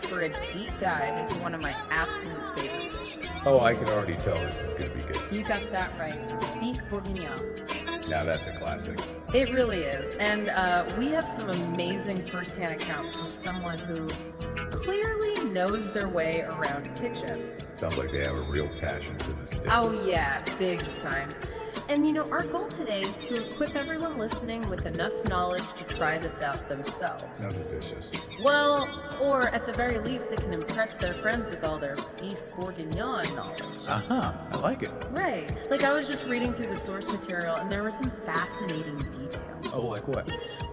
for a deep dive into one of my absolute favorite dishes. Oh, I can already tell this is going to be good. You got that right. Beef bourguignon. Now that's a classic. It really is. And we have some amazing firsthand accounts from someone who clearly knows their way around a kitchen. Sounds like they have a real passion for this dish. Oh yeah, big time. And you know, our goal today is to equip everyone listening with enough knowledge to try this out themselves. Sounds vicious. Well, or at the very least, they can impress their friends with all their beef bourguignon knowledge. Uh-huh, I like it. Right. Like, I was just reading through the source material, and there were some fascinating details. Oh, like what?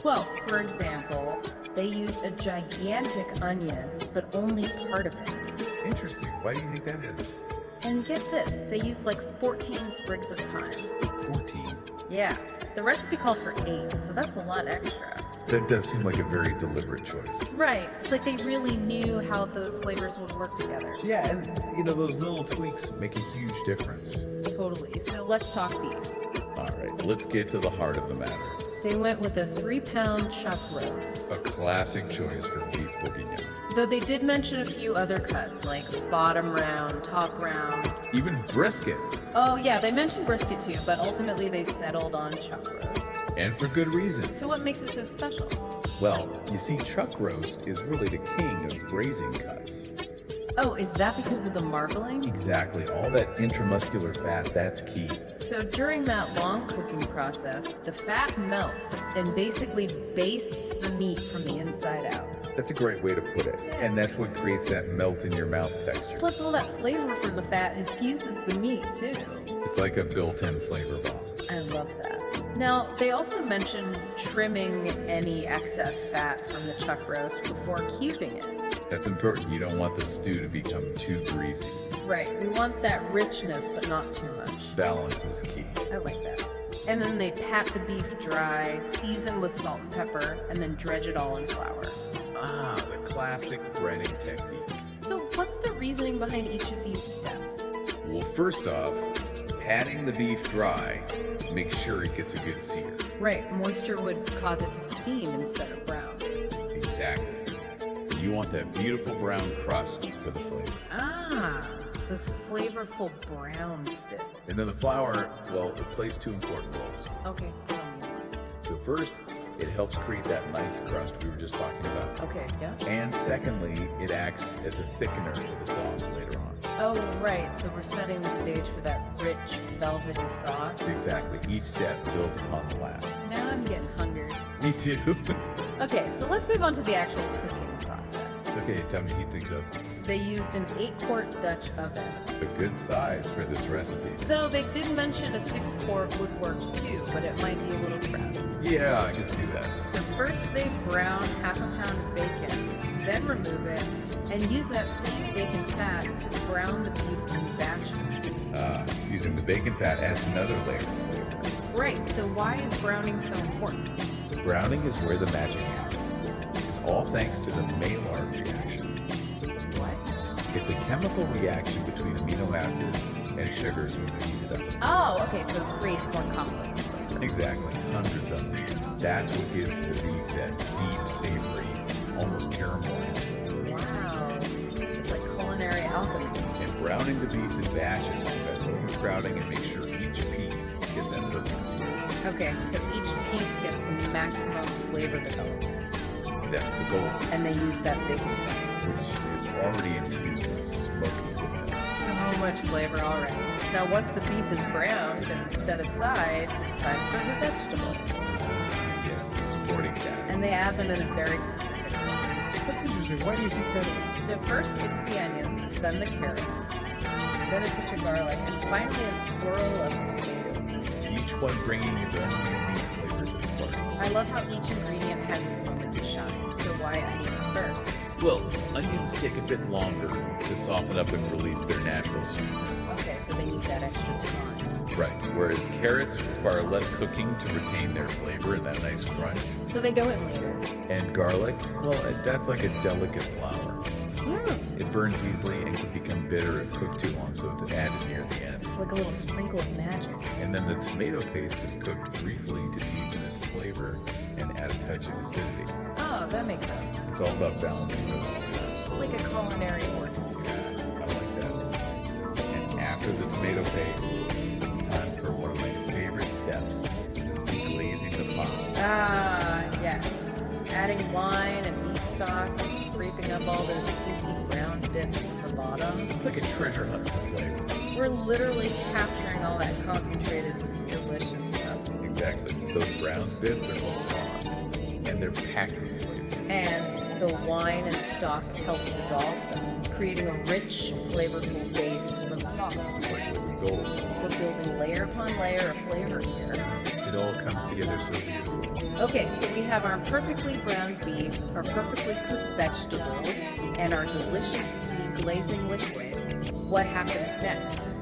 Well, for example, they used a gigantic onion, but only part of it. Interesting. Why do you think that is? And get this, they used like 14 sprigs of thyme. 14. Yeah, the recipe called for 8, so that's a lot extra. That does seem like a very deliberate choice. Right, it's like they really knew how those flavors would work together. Yeah, and you know, those little tweaks make a huge difference. Totally, so let's talk beef. All right, let's get to the heart of the matter. They went with a 3-pound chuck roast. A classic choice for beef bourguignon. Though they did mention a few other cuts, like bottom round, top round. Even brisket. Oh yeah, they mentioned brisket too, but ultimately they settled on chuck roast. And for good reason. So what makes it so special? Well, you see, chuck roast is really the king of braising cuts. Oh, is that because of the marbling? Exactly. All that intramuscular fat, that's key. So during that long cooking process, the fat melts and basically bastes the meat from the inside out. That's a great way to put it. And that's what creates that melt in your mouth texture. Plus all that flavor from the fat infuses the meat too. It's like a built-in flavor bomb. I love that. Now, they also mentioned trimming any excess fat from the chuck roast before cubing it. That's important. You don't want the stew to become too greasy. Right, we want that richness, but not too much. Balance is key. I like that. And then they pat the beef dry, season with salt and pepper, and then dredge it all in flour. Ah, the classic breading technique. So what's the reasoning behind each of these steps? Well, first off, patting the beef dry, make sure it gets a good sear. Right, moisture would cause it to steam instead of brown. Exactly. You want that beautiful brown crust for the flavor. Ah, those flavorful brown bits. And then the flour, well, it plays two important roles. Okay, tell me. So first, it helps create that nice crust we were just talking about. Okay, yeah. And secondly, it acts as a thickener for the sauce later on. Oh, right, so we're setting the stage for that rich, velvety sauce. Exactly. Each step builds upon the last. Now I'm getting hungry. Me too. Okay, so let's move on to the actual cooking process. It's okay, time to heat things up. They used an 8-quart Dutch oven. A good size for this recipe. Though they did mention a 6-quart would work too, but it might be a little crowded. Yeah, I can see that. So first they brown half a pound of bacon, then remove it, and use that same bacon fat to brown the beef in batches. Using the bacon fat adds another layer of flavor. Right, so why is browning so important? Browning is where the magic happens. It's all thanks to the Maillard reaction. What? It's a chemical reaction between amino acids and sugars when they're heated up. Oh, okay, so it creates more complex flavor. Exactly, hundreds of them. That's what gives the beef that deep, savory, almost caramelized flavor. Wow, it's like culinary alchemy. And browning the beef in batches prevents overcrowding and makes sure each piece gets that perfect sear. Okay, so each piece gets maximum flavor development. That's the goal, And they use that bacon fat. which is already infused with smoky goodness. So much flavor already. Now once the beef is browned and set aside, it's time for the vegetables. Yes, the supporting cast. And they add them in a very specific order. That's interesting. Why do you think that is? So first it's the onions, then the carrots, then a touch of garlic, and finally a swirl of tomato. Each one bringing its own unique flavor to the party. I love how each ingredient has its moment to shine. So why onions first? Well, onions take a bit longer to soften up and release their natural sweetness. Okay, so they need that extra time. Right, whereas carrots require less cooking to retain their flavor and that nice crunch. So they go in later. And garlic, well, that's like a delicate flower. Mm, It burns easily and can become bitter if cooked too long, so it's added near the end. like a little sprinkle of magic. And then the tomato paste is cooked briefly to deepen its flavor and add a touch of acidity. Oh, that makes sense. It's all about balancing those flavors. Like a culinary orchestra. I like that. And after the tomato paste, it's time for one of my favorite steps, deglazing the pot. Ah, yes. Adding wine and beef stock and scraping up all those tasty brown bits from the bottom. It's like a treasure hunt for flavor. We're literally capturing all that concentrated deliciousness. Exactly. Those brown bits are called fond, and they're packed with flavor. And the wine and stock help dissolve them, creating a rich, flavorful base for the sauce. It's like liquid gold. We're building layer upon layer of flavor here. It all comes together so beautifully. Okay, so we have our perfectly browned beef, our perfectly cooked vegetables, and our delicious deglazing liquid. What happens next?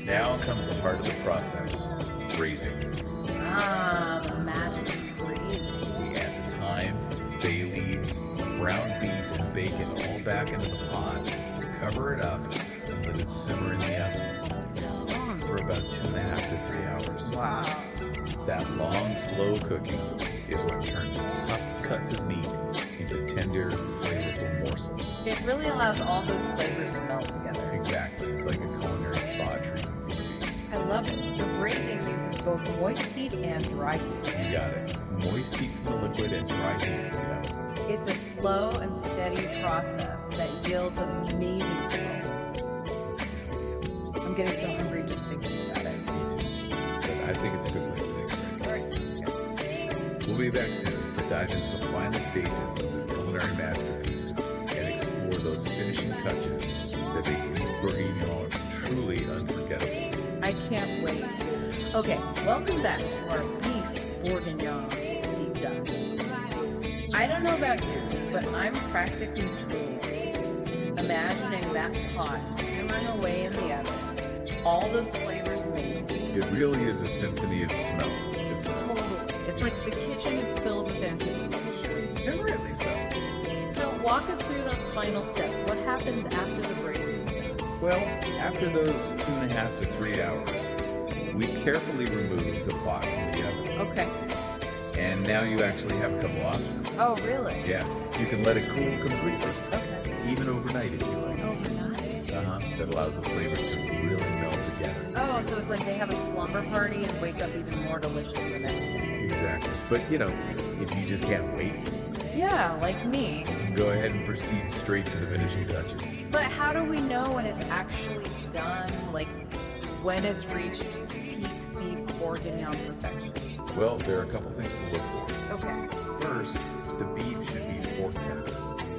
Now comes the heart of the process, braising. Ah, the magic of braising. We add thyme, bay leaves, brown beef, and bacon all back into the pot, cover it up, and let it simmer in the oven for about 2.5 to 3 hours. Wow. That long, slow cooking is what turns tough cuts of meat into tender, flavorful morsels. It really allows all those flavors to melt together. Exactly. It's like a culinary spa treatment for the beef. I love it. So braising uses both moist heat and dry heat. You got it. Moist heat from the liquid and dry heat from the oven. It's a slow and steady process that yields amazing results. I'm getting so hungry just thinking about it. Me too. But I think it's a good place to take a break. All right, sounds good. We'll be back soon to dive into the final stages of this culinary masterpiece and explore those finishing touches that make beef bourguignon truly unforgettable. I can't wait. Okay, welcome back to our beef bourguignon deep dive. I don't know about you, but I'm practically drooling, imagining that pot simmering away in the oven, all those flavors made. It really is a symphony of smells. Totally. It's like the kitchen is filled with anticipation. And rightly so. So walk us through those final steps. What happens after the braise is done? Well, after those 2.5 to 3 hours, we carefully remove the pot from the oven. Okay. And now you actually have a couple options. Oh, really? Yeah, you can let it cool completely, Okay. even overnight if you like. Overnight. That allows the flavors to really melt together. Oh, so it's like they have a slumber party and wake up even more delicious the next day. Exactly. But, if you just can't wait, Yeah, like me. you can go ahead and proceed straight to the finishing touches. But how do we know when it's actually done? Like, when it's reached peak beef bourguignon perfection? Well, there are a couple things to look for. Okay. First, the beef should be fork tender,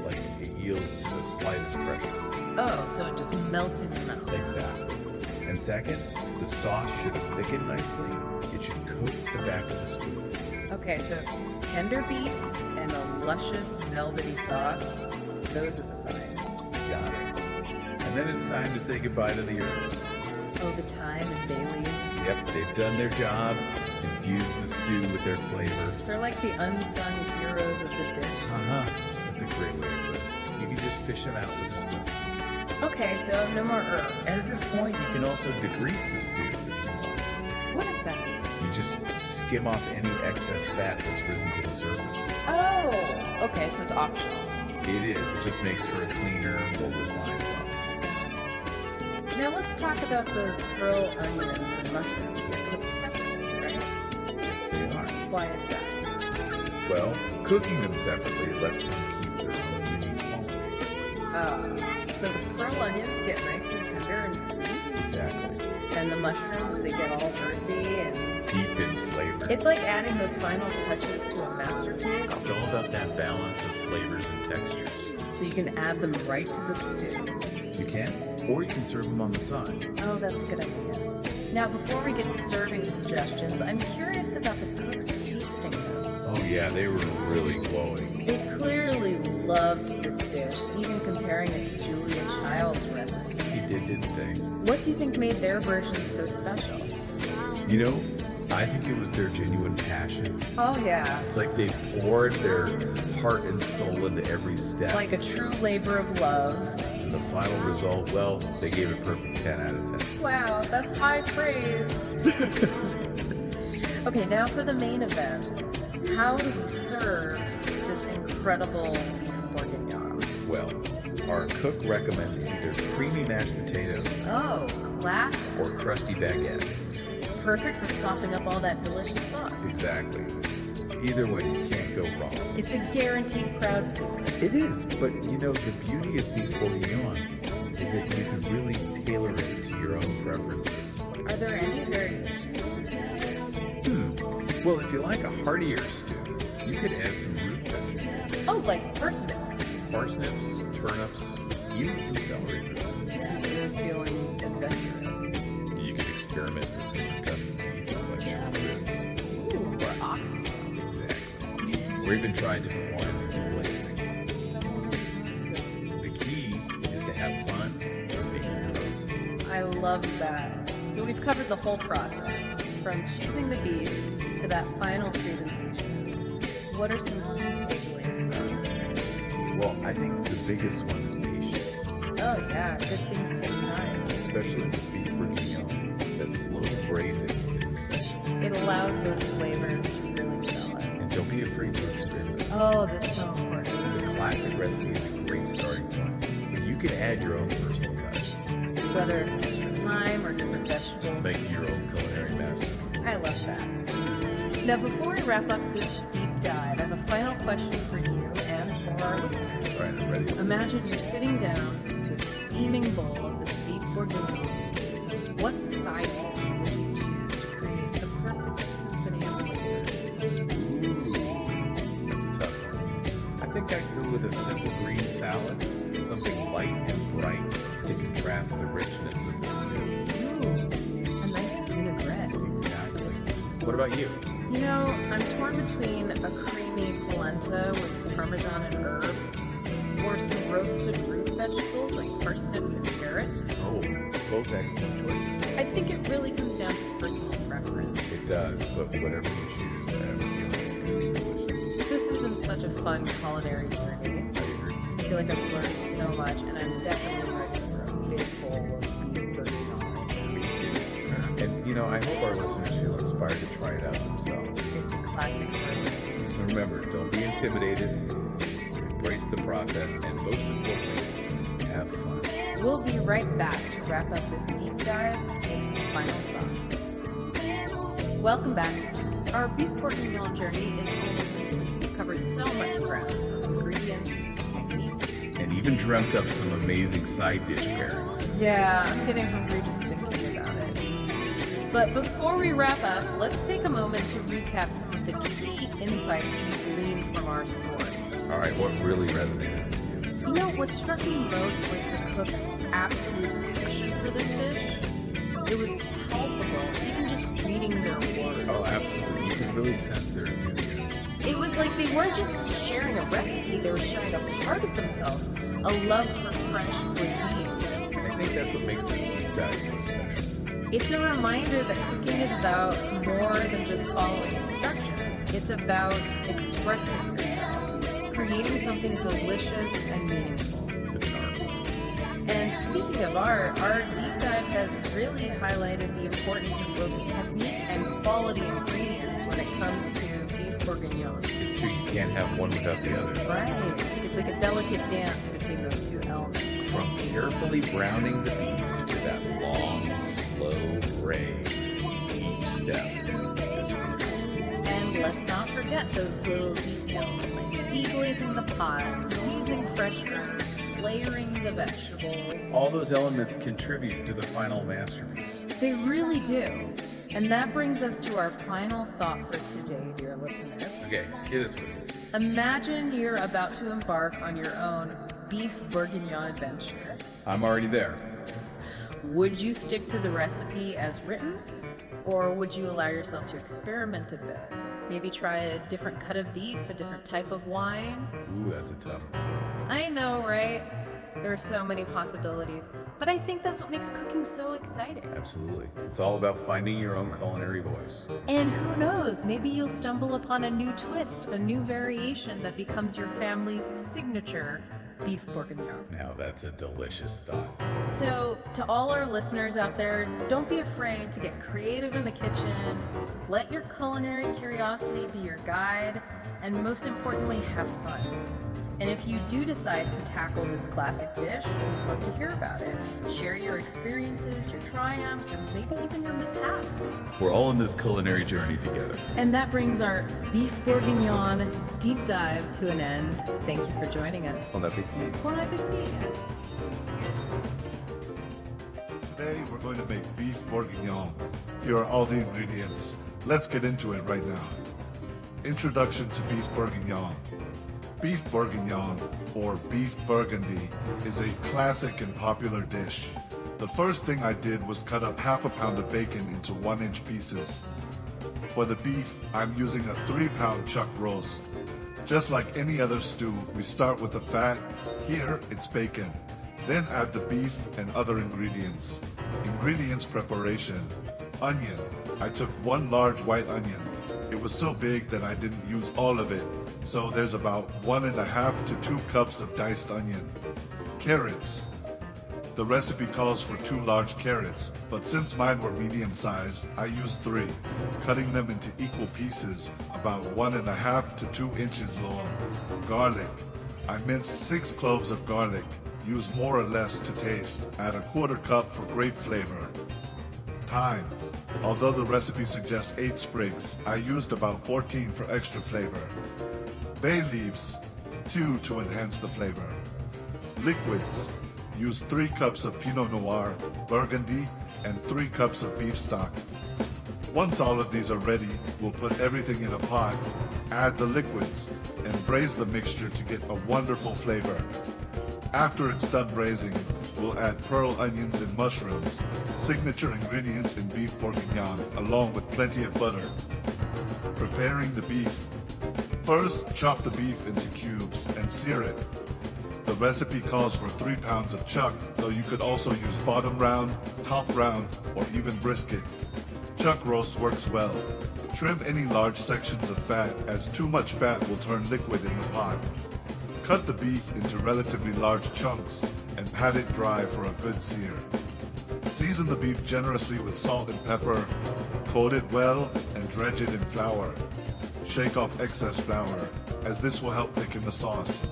like it yields to the slightest pressure. Oh, so it just melts in your mouth. Exactly. And second, the sauce should thicken nicely. It should coat the back of the spoon. Okay, so tender beef and a luscious velvety sauce. Those are the signs. Got it. And then it's time to say goodbye to the herbs. Oh, the thyme and bay leaves. Yep, they've done their job. Infused the stew with their flavor. They're like the unsung heroes of the dish. That's a great way to put it. You can just fish them out with a spoon. Okay, so no more herbs. And at this point, you can also degrease the stew if you want. What is that? You just skim off any excess fat that's risen to the surface. Oh, okay, so it's optional. It is. It just makes for a cleaner, more refined sauce. Now let's talk about those pearl onions and mushrooms that cook separately, right? Yes, they are. Why is that? Well, cooking them separately lets them keep their own unique quality. So the pearl onions get nice and tender and sweet, Exactly. and the mushrooms, they get all earthy and... Deep in flavor. It's like adding those final touches to a masterpiece, It's all about that balance of flavors and textures. so you can add them right to the stew. You can, or you can serve them on the side. Oh, that's a good idea. Now, before we get to serving suggestions, I'm curious about the cook's tasting notes. Oh yeah, they were really glowing. They clearly loved this dish, even comparing it to Julia Child's recipe. He did, didn't they? What do you think made their version so special? I think it was their genuine passion. Oh, yeah. It's like they poured their heart and soul into every step. Like a true labor of love. And the final result, well, they gave it perfect 10 out of 10. Wow, that's high praise. Okay, now for the main event. How do we serve this incredible beef bourguignon? Well, Our cook recommends either creamy mashed potatoes Oh, classic. or crusty baguette. Perfect for sopping up all that delicious sauce. Exactly. Either way, you can't go wrong. It's a guaranteed crowd pleaser. It is, but you know, the beauty of beef bourguignon is that you can really tailor it to your own preferences. Are there any variations? Well, if you like a heartier stew, you could add some root vegetables. Oh, like parsnips. Parsnips, turnips, even some celery root. Who's feeling adventurous? You can experiment with different cuts of beef, like short ribs. Ooh, or oxtail. Exactly. Or even try different wines for glazing. The key is to have fun and make it your own. I love that. So we've covered the whole process, from choosing the beef to that final presentation. What are some key takeaways from this? Well, I think the biggest one is patience, Oh yeah, good things take time. especially with beef bourguignon. That slow braising is essential. It allows those flavors to really develop. And don't be afraid to experiment. Oh, that's so important. The classic recipe is a great starting point, but you can add your own personal touch, Whether it's extra thyme or different vegetables. making your own culinary masterpiece. I love that. Now, before we wrap up this deep dive, I have a final question for you and for our listeners. All right, I'm ready. Imagine you're sitting down to a steaming bowl of this beef bourguignon. What side dish would you choose to create the perfect symphony of flavors? Ooh, that's a tough one. I think I'd go with a simple green salad, something light and bright to contrast the richness of the stew. Ooh, a nice vinaigrette. Exactly. What about you? You know, I'm torn between a creamy polenta with parmesan and herbs, or some roasted root vegetables like parsnips and carrots. Oh, both excellent choices. I think it really comes down to personal preference. It does, but whatever you choose, I have a feeling it's going to be delicious. This has been such a fun culinary journey. I agree. I feel like I've learned so much, and I'm definitely ready for a big bowl of beef bourguignon. Me too. And, you know, I hope our listeners feel inspired to try it out themselves. It's a classic for a reason. And remember, don't be intimidated, embrace the process, and most importantly, have fun. We'll be right back to wrap up this deep dive with some final thoughts. Welcome back. Our beef bourguignon journey is almost complete. We've covered so much ground, from ingredients, techniques. And even dreamt up some amazing side dish pairings. Yeah, I'm getting hungry just thinking about it. But before we wrap up, let's take a moment to recap some of the key insights we gleaned from our source. All right, what really resonated with you? You know, what struck me most was the cook's absolute passion for this dish. It was palpable, even just reading their words. Oh, absolutely. You can really sense their enthusiasm. It was like they weren't just sharing a recipe, they were sharing a part of themselves, a love for French cuisine. I think that's what makes this deep dive so special. It's a reminder that cooking is about more than just following instructions. It's about expressing yourself, creating something delicious and meaningful. It's an art form. And speaking of art, our deep dive has really highlighted the importance of both technique and quality ingredients when it comes to beef bourguignon. It's true, you can't have one without the other. Right. It's like a delicate dance between those two elements. From carefully browning the beef to that long, slow braise, each step is crucial. And let's not forget those little details like deglazing the pot, using fresh herbs, layering the vegetables. All those elements contribute to the final masterpiece. They really do. And that brings us to our final thought for today, dear listeners. Okay, hit us with it. Imagine you're about to embark on your own beef bourguignon adventure. I'm already there. Would you stick to the recipe as written? Or would you allow yourself to experiment a bit? Maybe try a different cut of beef, a different type of wine? Ooh, that's a tough one. I know, right? There are so many possibilities, but I think that's what makes cooking so exciting. Absolutely. It's all about finding your own culinary voice. And who knows, maybe you'll stumble upon a new twist, a new variation that becomes your family's signature beef bourguignon. Now that's a delicious thought. So, to all our listeners out there, don't be afraid to get creative in the kitchen. Let your culinary curiosity be your guide, and most importantly, have fun. And if you do decide to tackle this classic dish, we'd love to hear about it. Share your experiences, your triumphs, or maybe even your mishaps. We're all in this culinary journey together. And that brings our beef bourguignon deep dive to an end. Thank you for joining us. Bon appetit. Bon appetit. Today we're going to make beef bourguignon. Here are all the ingredients. Let's get into it right now. Introduction to beef bourguignon. Beef bourguignon, or beef burgundy, is a classic and popular dish. The first thing I did was cut up half a pound of bacon into 1-inch pieces. For the beef, I'm using a 3-pound chuck roast. Just like any other stew, we start with the fat. Here, it's bacon. Then add the beef and other ingredients. Ingredients preparation. Onion. I took 1 large white onion. It was so big that I didn't use all of it, so there's about 1.5 to 2 cups of diced onion. Carrots. The recipe calls for 2 large carrots, but since mine were medium-sized, I used 3, cutting them into equal pieces, about 1.5 to 2 inches long. Garlic. I minced 6 cloves of garlic. Use more or less to taste. Add a 1/4 cup for great flavor. Thyme. Although the recipe suggests 8 sprigs, I used about 14 for extra flavor. Bay leaves, 2 to enhance the flavor. Liquids. Use 3 cups of Pinot Noir, Burgundy, and 3 cups of beef stock. Once all of these are ready, we'll put everything in a pot, add the liquids, and braise the mixture to get a wonderful flavor. After it's done braising, we'll add pearl onions and mushrooms, signature ingredients in beef bourguignon, along with plenty of butter. Preparing the beef. First, chop the beef into cubes and sear it. The recipe calls for 3 pounds of chuck, though you could also use bottom round, top round, or even brisket. Chuck roast works well. Trim any large sections of fat, as too much fat will turn liquid in the pot. Cut the beef into relatively large chunks and pat it dry for a good sear. Season the beef generously with salt and pepper, coat it well, and dredge it in flour. Shake off excess flour, as this will help thicken the sauce.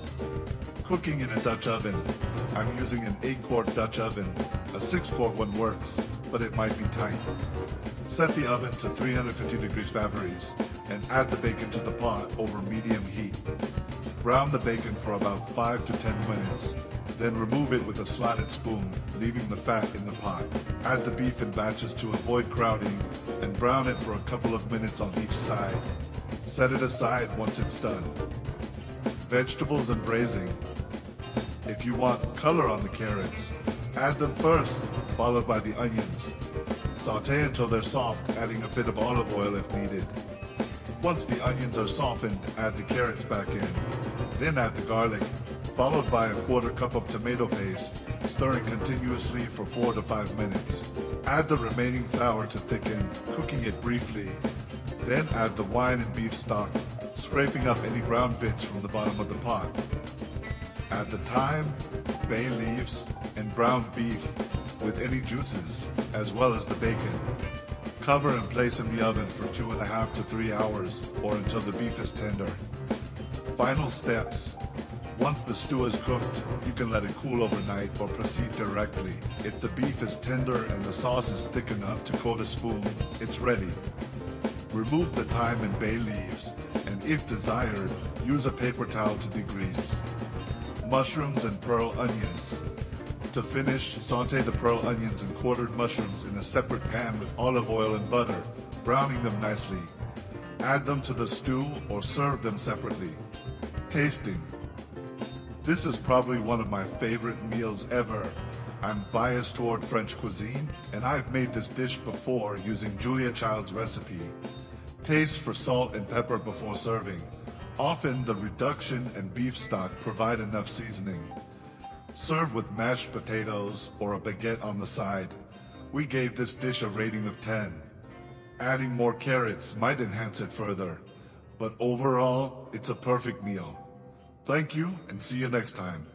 Cooking in a Dutch oven. I'm using an 8-quart Dutch oven. A 6-quart one works, but it might be tight. Set the oven to 350 degrees Fahrenheit and add the bacon to the pot over medium heat. Brown the bacon for about 5 to 10 minutes, then remove it with a slotted spoon, leaving the fat in the pot. Add the beef in batches to avoid crowding and brown it for a couple of minutes on each side. Set it aside once it's done. Vegetables and braising. If you want color on the carrots, add them first, followed by the onions. Sauté until they're soft, adding a bit of olive oil if needed. Once the onions are softened, add the carrots back in. Then add the garlic, followed by a 1/4 cup of tomato paste, stirring continuously for 4 to 5 minutes. Add the remaining flour to thicken, cooking it briefly. Then add the wine and beef stock, scraping up any brown bits from the bottom of the pot. Add the thyme, bay leaves, and ground beef with any juices, as well as the bacon. Cover and place in the oven for 2.5 to 3 hours, or until the beef is tender. Final steps. Once the stew is cooked, you can let it cool overnight or proceed directly. If the beef is tender and the sauce is thick enough to coat a spoon, it's ready. Remove the thyme and bay leaves, and if desired, use a paper towel to degrease. Mushrooms and pearl onions. To finish, sauté the pearl onions and quartered mushrooms in a separate pan with olive oil and butter, browning them nicely. Add them to the stew or serve them separately. Tasting. This is probably one of my favorite meals ever. I'm biased toward French cuisine, and I've made this dish before using Julia Child's recipe. Taste for salt and pepper before serving. Often the reduction and beef stock provide enough seasoning. Serve with mashed potatoes or a baguette on the side. We gave this dish a rating of 10. Adding more carrots might enhance it further, but overall, it's a perfect meal. Thank you, and see you next time.